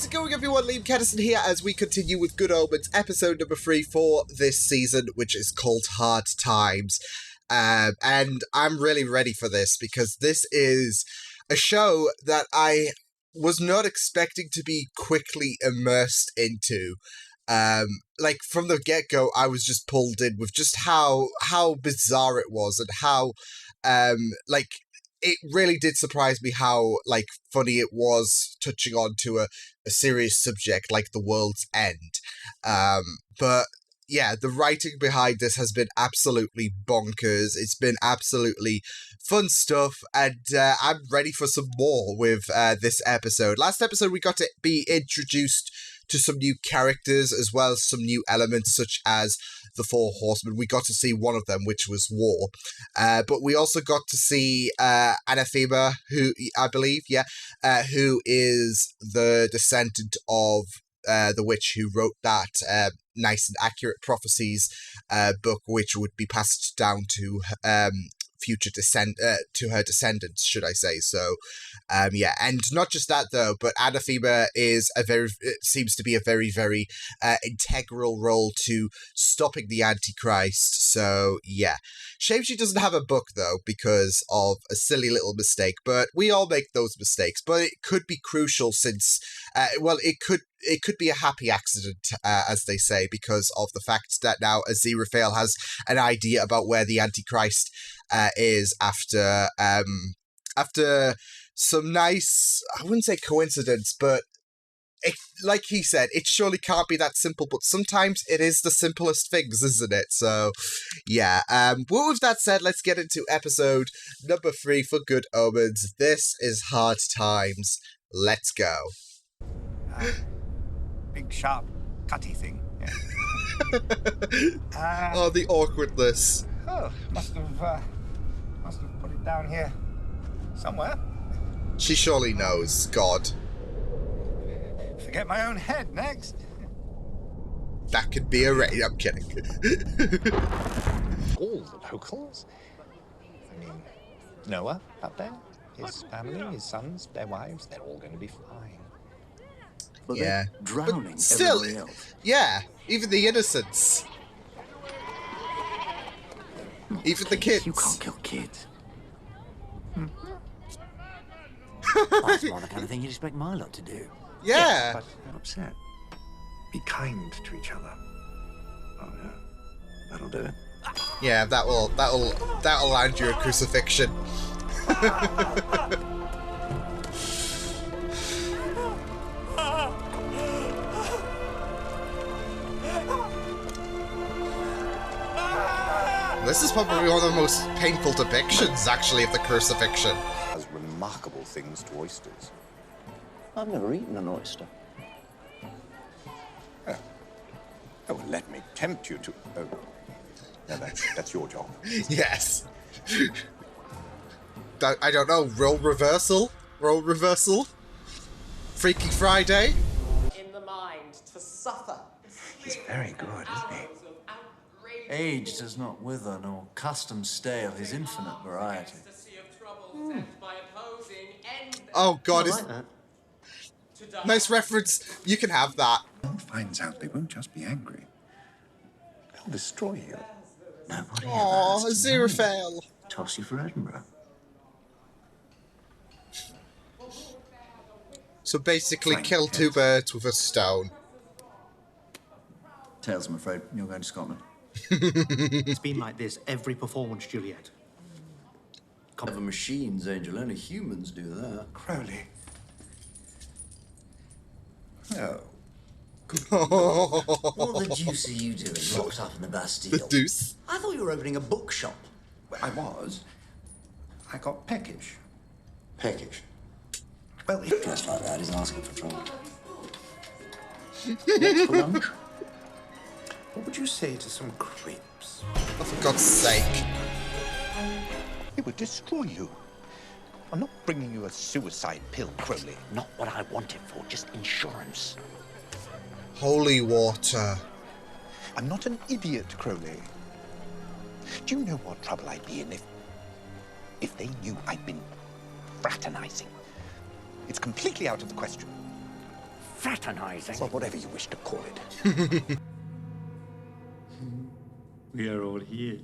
How's it going, everyone? Liam Catterson here as we continue with Good Omens, episode number 3 for this season, which is called Hard Times. And I'm really ready for this because this is a show that I was not expecting to be quickly immersed into. Like from the get-go, I was just pulled in with just how bizarre it was and how, it really did surprise me how, funny it was touching on to a serious subject like the world's end. But yeah, the writing behind this has been absolutely bonkers. It's been absolutely fun stuff, and I'm ready for some more with this episode. Last episode, we got to be introduced to some new characters as well as some new elements such as the Four Horsemen. We got to see one of them, which was War. But we also got to see Anathema, who I believe, who is the descendant of the witch who wrote that nice and accurate prophecies book, which would be passed down to to her descendants, should I say. So, and not just that though, but Anathema seems to be a very, very integral role to stopping the Antichrist. So, yeah. Shame she doesn't have a book though, because of a silly little mistake, but we all make those mistakes. But it could be crucial since, it could be a happy accident, as they say, because of the fact that now Aziraphale has an idea about where the Antichrist is after some nice, I wouldn't say coincidence, but like he said, it surely can't be that simple, but sometimes it is the simplest things, isn't it? So, yeah. Well, with that said, let's get into episode number 3 for Good Omens. This is Hard Times. Let's go. Big, sharp, cutty thing. Yeah. Oh, the awkwardness. Oh, must have put it down here somewhere. She surely knows, God. Forget my own head next. That could be a I'm kidding. All the locals? I mean, Noah up there, his family, his sons, their wives, they're all going to be fine. Well, yeah. Drowning but still, everybody else. Yeah, even the innocents. Even the kids. You can't kill kids. That's more the kind of thing you'd expect my lot to do. Yeah. But I'm upset. be kind to each other. Oh yeah, that'll do it. Yeah, that'll land you a crucifixion. This is probably one of the most painful depictions, actually, of the crucifixion. Has remarkable things to oysters. I've never eaten an oyster. Oh, let me tempt you to... Oh, no, that's your job. Yes. I don't know, role reversal? Freaky Friday? In the mind to suffer. He's very good, isn't he? Age does not wither, nor custom stay of his infinite variety. Oh God, I like that. nice reference. You can have that. When it finds out, they won't just be angry. They'll destroy you. Nobody Aw, ever has to know. Aziraphale. Toss you for Edinburgh. So basically, Fine, kill two yes. birds with a stone. Tails, I'm afraid. You're going to Scotland. It's been like this every performance, Juliet. Never machines, Angel. Only humans do that. Crowley. No. What the deuce are you doing locked up in the Bastille? The deuce. I thought you were opening a bookshop. Well, I was. I got peckish. Peckish. Well, it... Dressed like that is asking for trouble. What's for lunch? What would you say to some crepes? Oh, for God's sake. It would destroy you. I'm not bringing you a suicide pill, Crowley. Not what I wanted for, just insurance. Holy water. I'm not an idiot, Crowley. Do you know what trouble I'd be in if they knew I'd been fraternizing? It's completely out of the question. Fraternizing. Well, whatever you wish to call it. We are all here.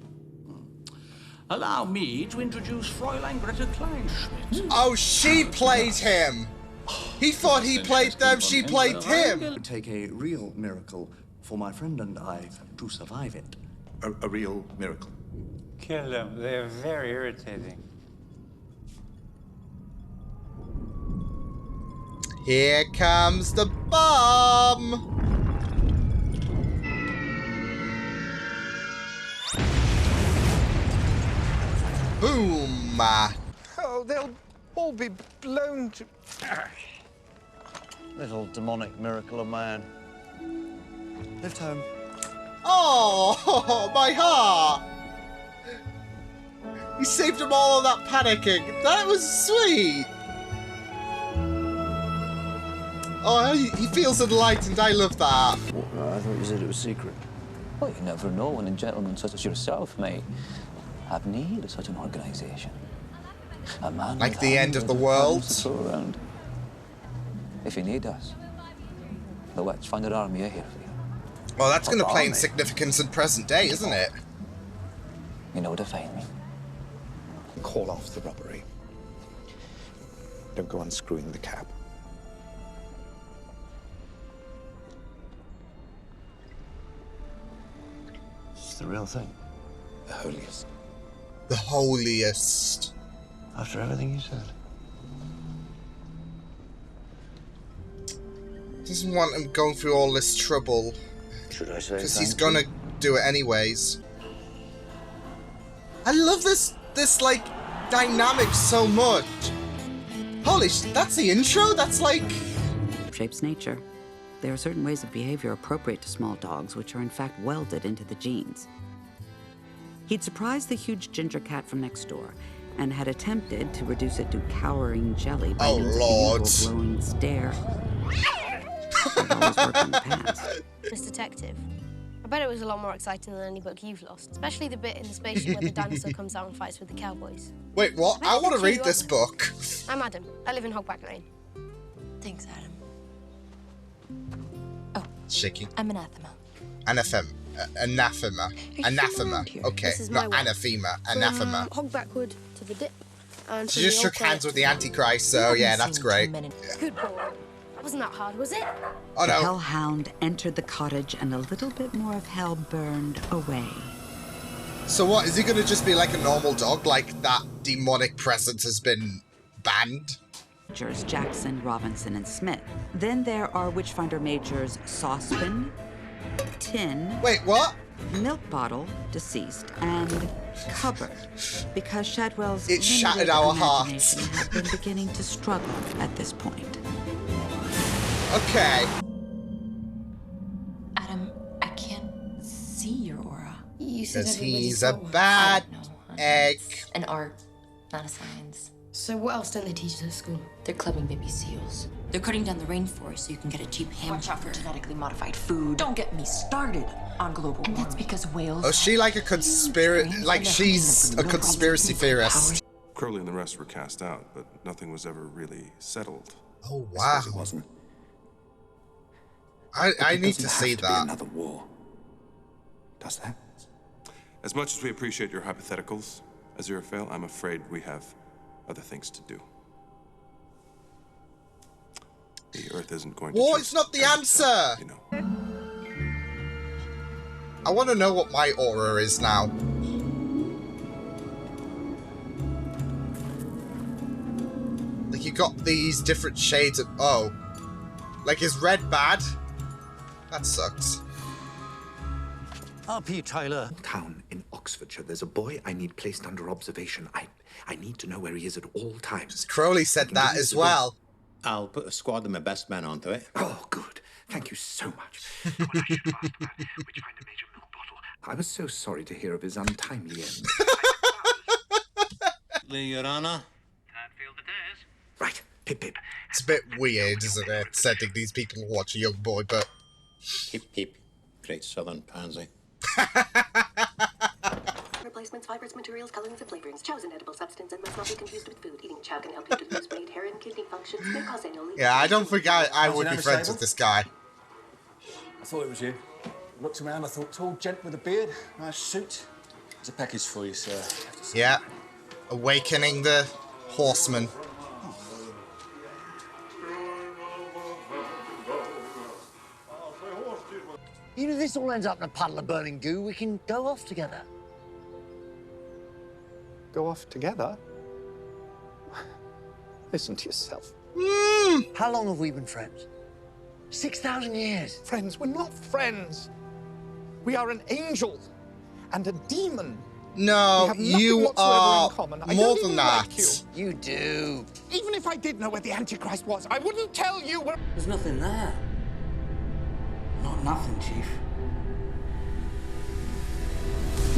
Allow me to introduce Fräulein Greta Kleinschmidt. Oh, she played him! He thought he played them, she played him! It would take a real miracle for my friend and I to survive it. A real miracle. Kill them. They're very irritating. Here comes the bomb! Boom! Oh, they'll all be blown to... Little demonic miracle of man. Lift home. Oh, my heart! He saved them all of that panicking. That was sweet! Oh, he feels enlightened. I love that. I thought you said it was secret. Well, you never know when a gentleman such as yourself may have need of such an organisation. A man Like with the end hundreds of the world. pounds to throw around. If you need us, the Witch-funded army are here for you. Well, that's going to play in Army. significance in present day, isn't it? You know where to find me. Call off the robbery. Don't go unscrewing the cap. It's the real thing. The holiest. The holiest. After everything you said. Doesn't want him going through all this trouble. Should I say Because he's thank you? gonna do it anyways. I love this like dynamic so much. Holy that's the intro? That's like... Shapes nature. There are certain ways of behavior appropriate to small dogs, which are in fact welded into the genes. He'd surprised the huge ginger cat from next door, and had attempted to reduce it to cowering jelly by Oh, means of Lord. the usual glowing stare. That always worked in the past. This detective. I bet it was a lot more exciting than any book you've lost, especially the bit in the spaceship where the dinosaur comes out and fights with the cowboys. Wait, what? I want to read this book. I'm Adam. I live in Hogback Lane. Thanks, Adam. Shaky. I'm anathema. Anathema. Anathema. Anathema. around here? Okay, This is my not way. anathema. Anathema. From Hogbackwood to the dip. And She from just the shook old hands with the toilet Antichrist, so yeah, that's great. to- Good boy. Wasn't that hard, was it? Oh The no. hellhound entered the cottage, and a little bit more of hell burned away. So what, is he gonna just be like a normal dog, like that demonic presence has been banned? Majors Jackson, Robinson, and Smith. Then there are Witchfinder Majors Saucepan, Tin, Wait, what? Milk Bottle, deceased, and Cupboard, because Shadwell's It shattered limited our imagination hearts. had been beginning to struggle at this point. Okay. Adam, I can't see your aura. You said Because everybody's he's a so- bad No, egg. it's an art, not a science. So what else don't they teach us at school? They're clubbing baby seals. They're cutting down the rainforest so you can get a cheap hamburger. For genetically modified food. Don't get me started on global warming. And that's because whales. Oh, is she like a conspiracy? Like she's a conspiracy theorist? Crowley and the rest were cast out, but nothing was ever really settled. Oh wow! It wasn't. I It need to doesn't see have to be that. another war. Does that? As much as we appreciate your hypotheticals, Aziraphale, I'm afraid we have other things to do. The Earth isn't going to. War just is not the end answer! itself, you know. I want to know what my aura is now. Like, you got these different shades of... Oh. Like, is red bad? That sucks. R.P. Tyler. Town in Oxfordshire. There's a boy I need placed under observation. I need to know where he is at all times. Crowley said that as well. I'll put a squad of my best men onto it. Oh, good. Thank you so much. What I should have asked about Witchfinder Major Milk Bottle. I was so sorry to hear of his untimely end. Your Honor. Right, Pip Pip. It's a bit weird, isn't it? Sending these people to watch a young boy, but... Hip hip. Great southern pansy. Replacements 5%. offers materials, colorings, and flavorings. Chow is an edible substance and must not be confused with food. Eating chow can help you to lose weight, hair and kidney functions, may cause annual... Yeah, I don't think I would be friends with this guy. I thought it was you. Looked around, I thought, tall gent with a beard, nice suit. There's a package for you, sir. Yeah. Awakening the horseman. Even if this all ends up in a puddle of burning goo, we can go off together. Go off together? Listen to yourself. How long have we been friends? 6,000 years. Friends? We're not friends. We are an angel and a demon. No, you are more than that. You do. Even if I did know where the Antichrist was, I wouldn't tell you where... There's nothing there. Not nothing, Chief.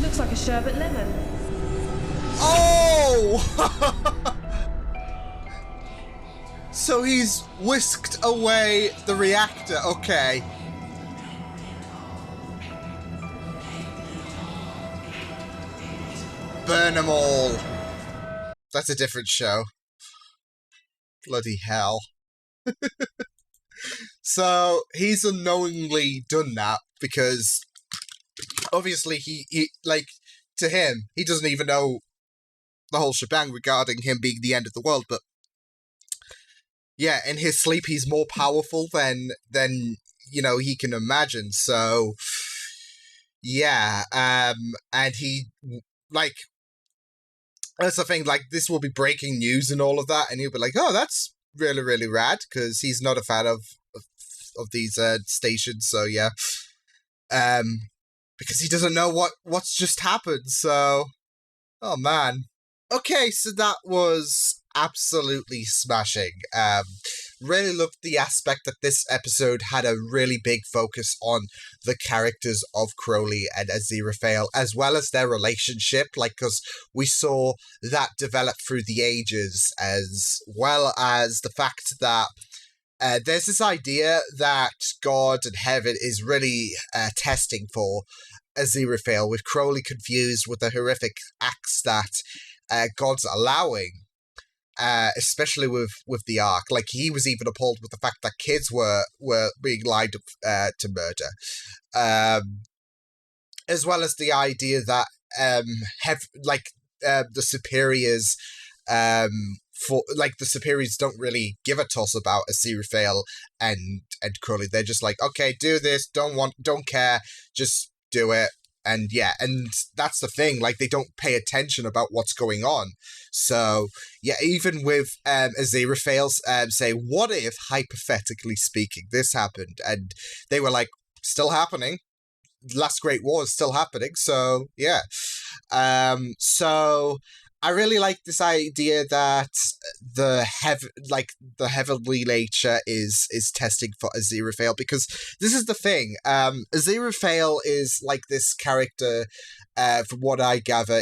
Looks like a sherbet lemon. Oh! So he's whisked away the reactor. Okay. Burn them all. That's a different show. Bloody hell. So he's unknowingly done that because obviously he like, to him, he doesn't even know the whole shebang regarding him being the end of the world, but yeah, in his sleep he's more powerful than you know, he can imagine. So yeah, and he, like, that's the thing, like, this will be breaking news and all of that, and he'll be like, oh, that's really, really rad, because he's not a fan of these stations, so yeah. Because he doesn't know what's just happened, so... Oh, man. Okay, so that was absolutely smashing. Really loved the aspect that this episode had a really big focus on the characters of Crowley and Aziraphale, as well as their relationship, like, because we saw that develop through the ages, as well as the fact that there's this idea that God and heaven is really testing for Aziraphale, with Crowley confused with the horrific acts that God's allowing. Especially with the Ark. Like, he was even appalled with the fact that kids were being lined up to murder. As well as the idea that the superiors the superiors don't really give a toss about Aziraphale and Crowley. They're just like, okay, do this, don't care, just do it. And yeah, and that's the thing, like, they don't pay attention about what's going on. So, yeah, even with Aziraphale say, what if, hypothetically speaking, this happened? And they were like, still happening. Last Great War is still happening, so, yeah. So, I really like this idea that the heavenly nature is testing for Aziraphale, because this is the thing. Aziraphale is like this character, from what I gather,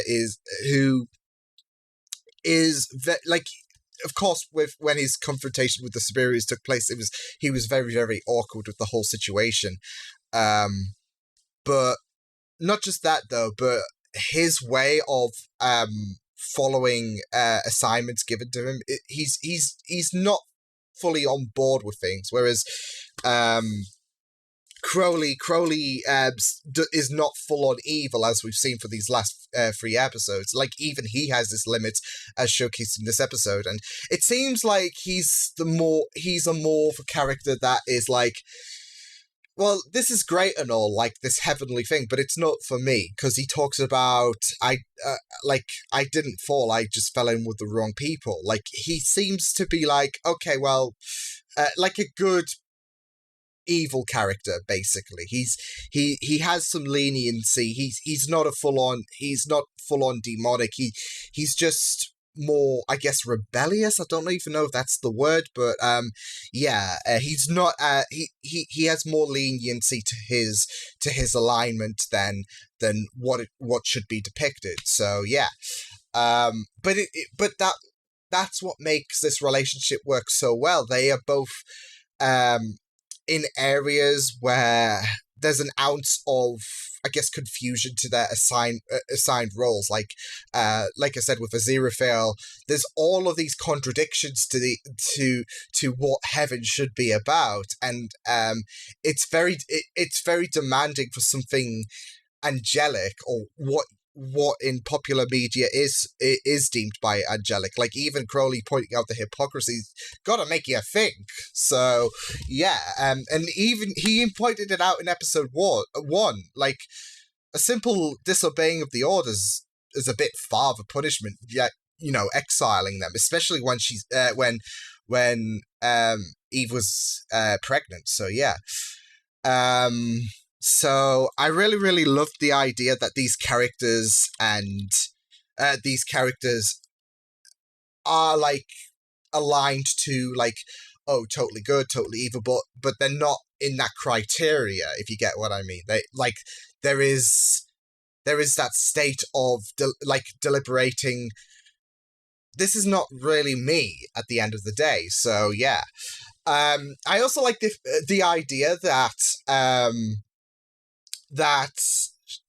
of course, when his confrontation with the superiors took place, he was very, very awkward with the whole situation. But not just that though, but his way of following assignments given to him, he's not fully on board with things, whereas Crowley is not full on evil, as we've seen for these last 3 episodes. Like, even he has his limits, as showcased in this episode, and it seems like he's a more of a character that is like, well, this is great and all, like, this heavenly thing, but it's not for me, because he talks about, I didn't fall, I just fell in with the wrong people. Like, he seems to be like, okay, well, like a good evil character, basically. He has some leniency. He's not full on demonic. He's just more, I guess, rebellious. I don't even know if that's the word, but he's not. He has more leniency to his alignment than what should be depicted. So yeah, but that's what makes this relationship work so well. They are both in areas where there's an ounce of, I guess, confusion to their assigned roles. Like I said, with Aziraphale, there's all of these contradictions to what heaven should be about, and it's very demanding for something angelic, or what in popular media is deemed by angelic. Like, even Crowley pointing out the hypocrisy's gotta make you think. So yeah, and even he pointed it out in episode one. Like, a simple disobeying of the orders is a bit far of a punishment, yet, you know, exiling them, especially when she's when Eve was pregnant. So yeah. So I really, really loved the idea that these characters are, like, aligned to, like, oh, totally good, totally evil, but they're not in that criteria, if you get what I mean. They, like, there is that state of deliberating. This is not really me at the end of the day. So yeah. I also like the idea that that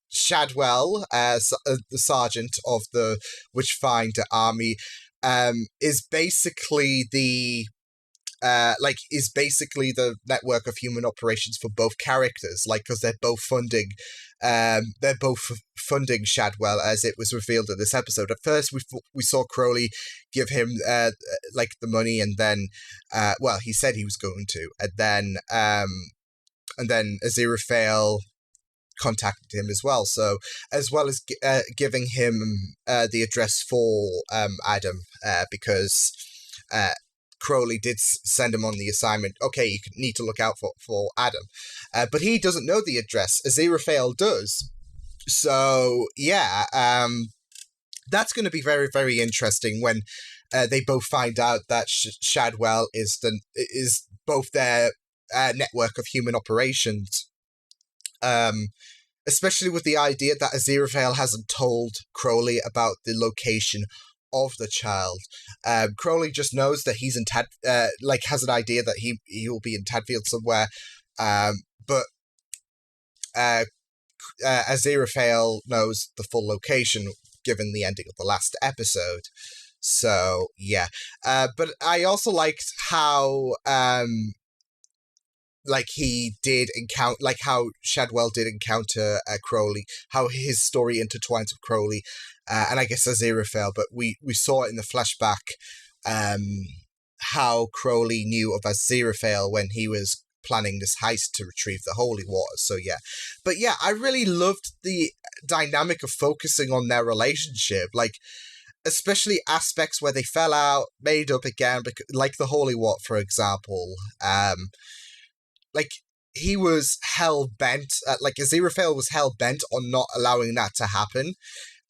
Shadwell, the sergeant of the Witchfinder army, is basically the network of human operations for both characters, like, because they're both funding Shadwell, as it was revealed in this episode. At first, we saw Crowley give him the money, and then he said he was going to, and then Aziraphale contacted him as well. So, as well as giving him the address for Adam, because Crowley did send him on the assignment. Okay, you need to look out for Adam, but he doesn't know the address. Aziraphale does. So yeah, that's going to be very, very interesting when they both find out that Shadwell is both their network of human operations. Especially with the idea that Aziraphale hasn't told Crowley about the location of the child. Crowley just knows that he's in has an idea that he will be in Tadfield somewhere, but Aziraphale knows the full location given the ending of the last episode. So yeah, but I also liked how how Shadwell did encounter Crowley, how his story intertwines with Crowley, and I guess Aziraphale, but we saw it in the flashback, how Crowley knew of Aziraphale when he was planning this heist to retrieve the holy water. So yeah, but yeah, I really loved the dynamic of focusing on their relationship, like, especially aspects where they fell out, made up again, like the holy water, for example. Like, he was hell-bent, Aziraphale was hell-bent on not allowing that to happen,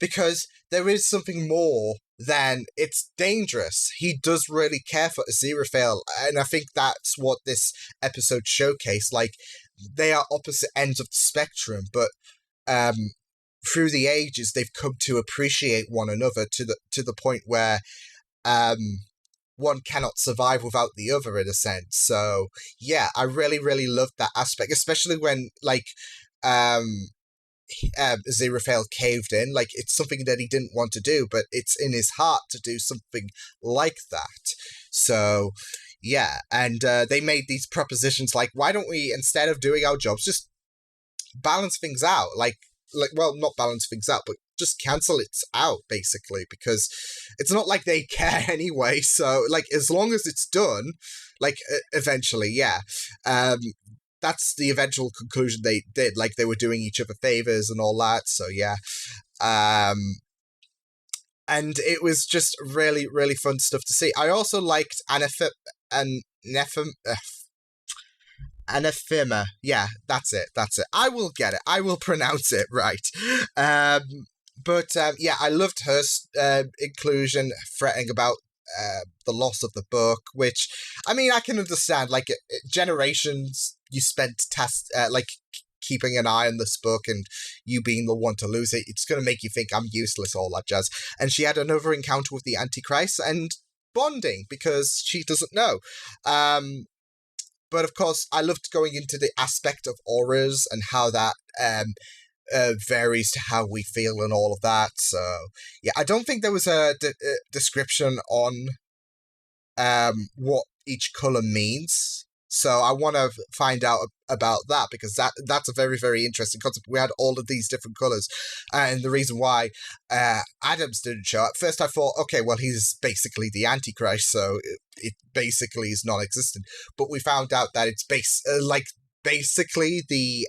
because there is something more than it's dangerous. He does really care for Aziraphale, and I think that's what this episode showcased. Like, they are opposite ends of the spectrum, but through the ages, they've come to appreciate one another to the point where one cannot survive without the other, in a sense. So yeah, I really, really loved that aspect, especially when Aziraphale caved in. Like, it's something that he didn't want to do, but it's in his heart to do something like that. So yeah, and they made these propositions like, why don't we, instead of doing our jobs, just balance things out? Well, not balance things out, but just cancel it out, basically, because it's not like they care anyway. So, like, as long as it's done, like, eventually, yeah. That's the eventual conclusion they did. Like, they were doing each other favors and all that. So yeah. And it was just really, really fun stuff to see. I also liked Anathema. Yeah, that's it. I will get it. I will pronounce it right. But yeah, I loved her inclusion, fretting about the loss of the book, which, I mean, I can understand. Like, generations you spent keeping an eye on this book, and you being the one to lose it, it's going to make you think I'm useless, all that jazz. And she had another encounter with the Antichrist and bonding because she doesn't know. but of course, I loved going into the aspect of auras and how that varies to how we feel and all of that. So, yeah, I don't think there was a description on what each color means. So I want to find out about that, because that's a very, very interesting concept. We had all of these different colors, and the reason why Adams didn't show up. First I thought, okay, well, he's basically the Antichrist, so it basically is non-existent. But we found out that it's basically the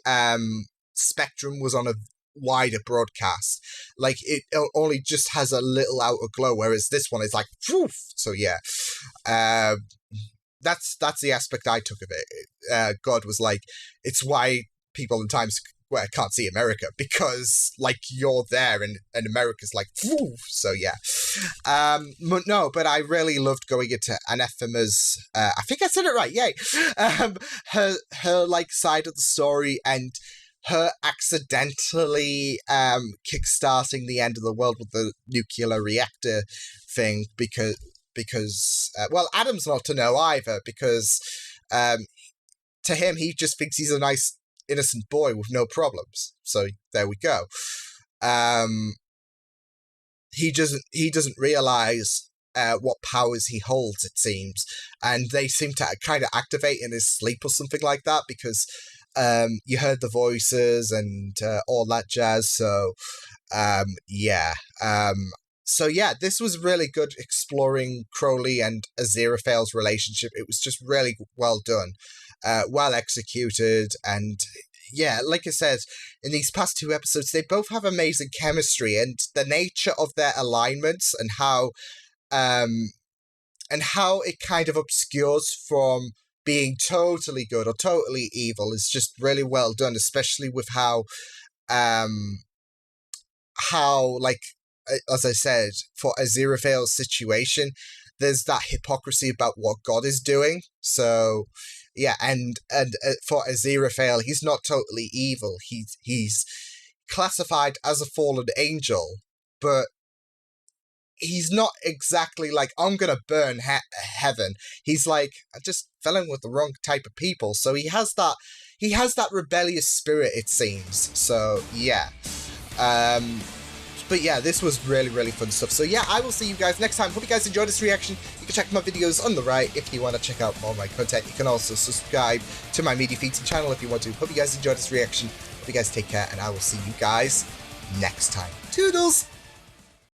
spectrum was on a wider broadcast. Like, it only just has a little outer glow, whereas this one is like, poof. So yeah, that's the aspect I took of it. God was like, it's why people in Times Square can't see America, because like you're there and America's like, poof. So yeah, but I really loved going into Anathema's, I think I said it right, yay, her like side of the story, and her accidentally kickstarting the end of the world with the nuclear reactor thing, because well, Adam's not to know either, because to him, he just thinks he's a nice, innocent boy with no problems. So there we go. He doesn't realize what powers he holds, it seems, and they seem to kind of activate in his sleep or something like that, because you heard the voices and all that jazz. So yeah. So yeah, this was really good, exploring Crowley and Aziraphale's relationship. It was just really well done, well executed, and yeah, like I said, in these past 2 episodes, they both have amazing chemistry, and the nature of their alignments and how it kind of obscures from being totally good or totally evil is just really well done, especially with how like, as I said, for Aziraphale's situation, there's that hypocrisy about what God is doing. So yeah, and for Aziraphale, he's not totally evil. He's classified as a fallen angel, but he's not exactly like, I'm gonna burn heaven. He's like, I just fell in with the wrong type of people. So he has that rebellious spirit, it seems. So yeah. But yeah, this was really, really fun stuff. So yeah, I will see you guys next time. Hope you guys enjoyed this reaction. You can check my videos on the right if you want to check out more of my content. You can also subscribe to my media feeds and channel if you want to. Hope you guys enjoyed this reaction. Hope you guys take care, and I will see you guys next time. Toodles!